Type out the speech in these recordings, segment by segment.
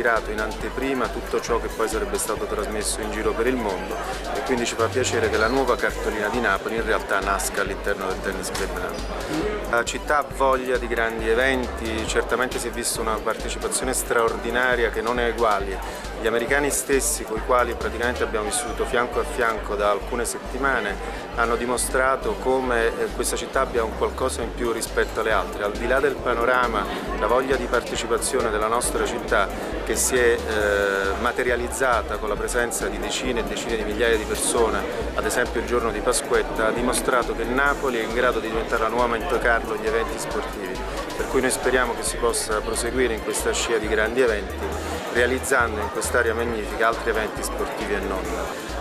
tirato in anteprima tutto ciò che poi sarebbe stato trasmesso in giro per il mondo, e quindi ci fa piacere che la nuova cartolina di Napoli in realtà nasca all'interno del Tennis Club Napoli. La città ha voglia di grandi eventi, certamente si è vista una partecipazione straordinaria che non è uguale. Gli americani stessi, con i quali praticamente abbiamo vissuto fianco a fianco da alcune settimane, hanno dimostrato come questa città abbia un qualcosa in più rispetto alle altre. Al di là del panorama, la voglia di partecipazione della nostra città, che si è materializzata con la presenza di decine e decine di migliaia di persone, ad esempio il giorno di Pasquetta, ha dimostrato che Napoli è in grado di diventare la nuova Monte Carlo degli eventi sportivi. Per cui noi speriamo che si possa proseguire in questa scia di grandi eventi, realizzando in quest'area magnifica altri eventi sportivi e non.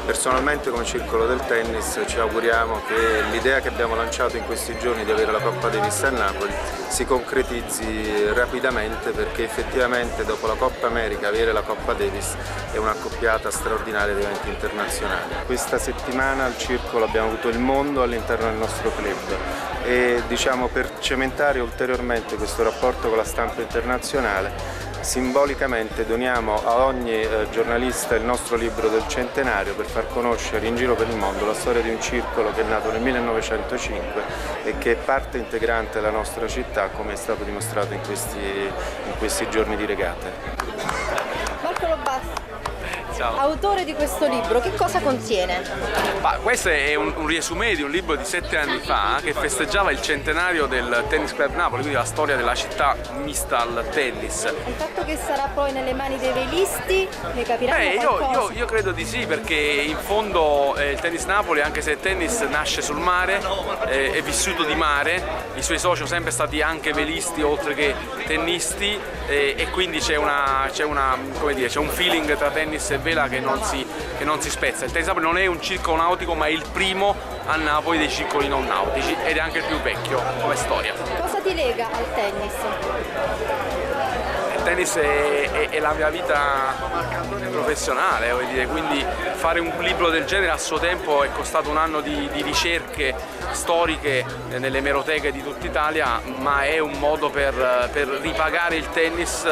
Personalmente, come Circolo del Tennis, ci auguriamo che l'idea che abbiamo lanciato in questi giorni di avere la Coppa Davis a Napoli si concretizzi rapidamente, perché effettivamente dopo la Coppa America avere la Coppa Davis è un'accoppiata straordinaria di eventi internazionali. Questa settimana al Circolo abbiamo avuto il mondo all'interno del nostro club e per cementare ulteriormente questo rapporto con la stampa internazionale, simbolicamente doniamo a ogni giornalista il nostro libro del centenario per far conoscere in giro per il mondo la storia di un circolo che è nato nel 1905 e che è parte integrante della nostra città, come è stato dimostrato in questi giorni di regate. Marco Lobassi, Ciao. autore di questo libro, che cosa contiene? Questo è un riesumé di un libro di 7 anni fa che festeggiava il centenario del Tennis Club Napoli, quindi la storia della città mista al tennis. Il fatto che sarà poi nelle mani dei velisti, ne capiranno qualcosa? Io credo di sì, perché in fondo il Tennis Napoli, anche se il tennis nasce sul mare, è vissuto di mare, i suoi soci sono sempre stati anche velisti oltre che tennisti, e quindi c'è un feeling tra tennis e vela che non si spezza. Il Tennis Napoli non è un circolo nautico, ma è il primo a Napoli dei circoli non nautici ed è anche il più vecchio come storia. Cosa ti lega al tennis? Il tennis è la mia vita professionale, voglio dire, quindi fare un libro del genere a suo tempo è costato un anno di ricerche storiche nelle emeroteche di tutta Italia, ma è un modo per ripagare il tennis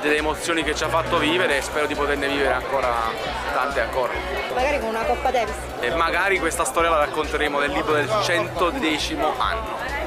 delle emozioni che ci ha fatto vivere, e spero di poterne vivere ancora tante ancora. Magari con una Coppa Davis. E magari questa storia la racconteremo nel libro del 110° anno.